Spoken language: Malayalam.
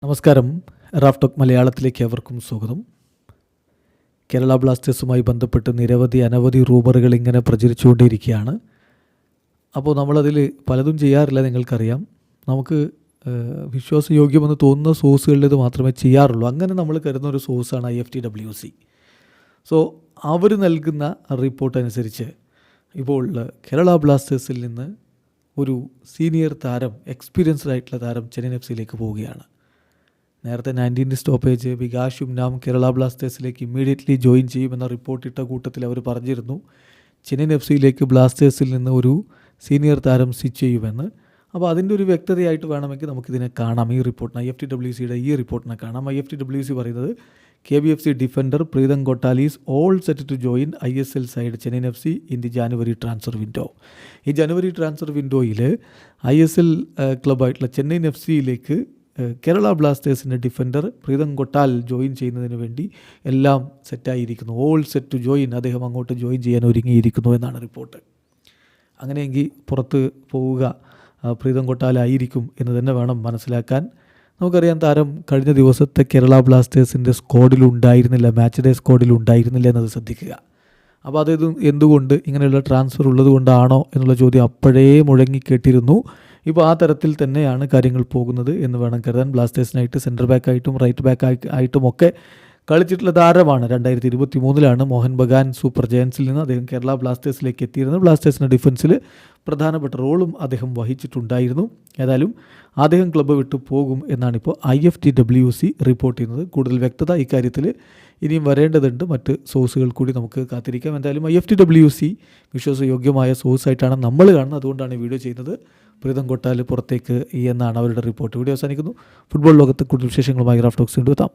നമസ്കാരം. റാഫ് ടോക്ക് മലയാളത്തിലേക്ക് ഏവർക്കും സ്വാഗതം. കേരള ബ്ലാസ്റ്റേഴ്സുമായി ബന്ധപ്പെട്ട് അനവധി റൂമറുകൾ ഇങ്ങനെ പ്രചരിച്ചുകൊണ്ടിരിക്കുകയാണ്. അപ്പോൾ നമ്മളതിൽ പലതും ചെയ്യാറില്ല, നിങ്ങൾക്കറിയാം. നമുക്ക് വിശ്വാസയോഗ്യമെന്ന് തോന്നുന്ന സോഴ്സുകളിൽ മാത്രമേ ചെയ്യാറുള്ളൂ. അങ്ങനെ നമ്മൾ കരുതുന്ന ഒരു സോഴ്സാണ് IFTWC. സോ അവർ നൽകുന്ന റിപ്പോർട്ട് അനുസരിച്ച് ഇപ്പോൾ കേരള ബ്ലാസ്റ്റേഴ്സിൽ നിന്ന് ഒരു സീനിയർ താരം, എക്സ്പീരിയൻസ്ഡ് ആയിട്ടുള്ള താരം ചെന്നൈയിൻ FC പോവുകയാണ്. നേരത്തെ 19 സ്റ്റോപ്പേജ് വികാസ് യുംനാം കേരള ബ്ലാസ്റ്റേഴ്സിലേക്ക് ഇമ്മീഡിയറ്റ്ലി ജോയിൻ ചെയ്യുമെന്ന റിപ്പോർട്ടിട്ട കൂട്ടത്തിൽ അവർ പറഞ്ഞിരുന്നു ചെന്നൈയിൻ FC ബ്ലാസ്റ്റേഴ്സിൽ നിന്ന് ഒരു സീനിയർ താരം സ്വിച്ച് ചെയ്യുമെന്ന്. അപ്പോൾ അതിൻ്റെ ഒരു വ്യക്തതയായിട്ട് വേണമെങ്കിൽ നമുക്കിതിനെ കാണാം. ഈ റിപ്പോർട്ടിന് IFTWCയുടെ ഈ റിപ്പോർട്ടിനെ കാണാം. IFTWC പറയുന്നത് KBFC defender Preetham Kotal is all set to join ISL side Chennaiyin FC in the January transfer window. ഈ ജനുവരി ട്രാൻസ്ഫർ വിൻഡോയിൽ ISL ക്ലബ്ബായിട്ടുള്ള ചെന്നൈയിൻ FCയിലേക്ക് കേരള ബ്ലാസ്റ്റേഴ്സിൻ്റെ ഡിഫൻഡർ പ്രീതം ഗോട്ടാൽ ജോയിൻ ചെയ്യുന്നതിന് വേണ്ടി എല്ലാം സെറ്റായിരിക്കുന്നു. ഓൾ സെറ്റ് ടു ജോയിൻ, അദ്ദേഹം അങ്ങോട്ട് ജോയിൻ ചെയ്യാൻ ഒരുങ്ങിയിരിക്കുന്നു എന്നാണ് റിപ്പോർട്ട്. അങ്ങനെയെങ്കിൽ പുറത്ത് പോവുക പ്രീതം ഗോട്ടാലായിരിക്കും എന്ന് തന്നെ വേണം മനസ്സിലാക്കാൻ. നമുക്കറിയാം, താരം കഴിഞ്ഞ ദിവസത്തെ കേരള ബ്ലാസ്റ്റേഴ്സിൻ്റെ സ്ക്വാഡിലുണ്ടായിരുന്നില്ല, മാച്ച് ഡേ സ്ക്വാഡിലുണ്ടായിരുന്നില്ല എന്നത് ശ്രദ്ധിക്കുക. അപ്പോൾ അത് എന്തുകൊണ്ട് ഇങ്ങനെയുള്ള ട്രാൻസ്ഫർ ഉള്ളത് കൊണ്ടാണോ എന്നുള്ള ചോദ്യം അപ്പോഴേ മുഴങ്ങിക്കേട്ടിരുന്നു. ഇപ്പോൾ ആ തരത്തിൽ തന്നെയാണ് കാര്യങ്ങൾ പോകുന്നത് എന്ന് വേണം കരുതാൻ. ബ്ലാസ്റ്റേഴ്സിനായിട്ട് സെൻറ്റർ ബാക്കായിട്ടും റൈറ്റ് ബാക്ക് ആയിട്ടും ഒക്കെ കളിച്ചിട്ടുള്ള താരമാണ്. 2023 മോഹൻ ബഗാൻ സൂപ്പർ ജയൻസിൽ നിന്ന് അദ്ദേഹം കേരള ബ്ലാസ്റ്റേഴ്സിലേക്ക് എത്തിയിരുന്നത്. ബ്ലാസ്റ്റേഴ്സിൻ്റെ ഡിഫൻസിൽ പ്രധാനപ്പെട്ട റോളും അദ്ദേഹം വഹിച്ചിട്ടുണ്ടായിരുന്നു. ഏതായാലും അദ്ദേഹം ക്ലബ്ബ് വിട്ടു പോകും എന്നാണിപ്പോൾ IFTWC റിപ്പോർട്ട് ചെയ്യുന്നത്. കൂടുതൽ വ്യക്തത ഇക്കാര്യത്തിൽ ഇനിയും വരേണ്ടതുണ്ട്. മറ്റ് സോഴ്സുകൾ കൂടി നമുക്ക് കാത്തിരിക്കാം. എന്തായാലും IFTWC വിശ്വാസയോഗ്യമായ സോഴ്സായിട്ടാണ് നമ്മൾ കാണുന്നത്. അതുകൊണ്ടാണ് ഈ വീഡിയോ ചെയ്യുന്നത്. പ്രീതം ഗോട്ടാൽ പുറത്തേക്ക് എന്നാണ് അവരുടെ റിപ്പോർട്ട്. വീഡിയോ അവസാനിക്കുന്നു. ഫുട്ബോൾ ലോകത്ത് കൂടുതൽ വിശേഷങ്ങളുമായി റാഫ് ടോക്സ് കൊണ്ടുവെത്താം.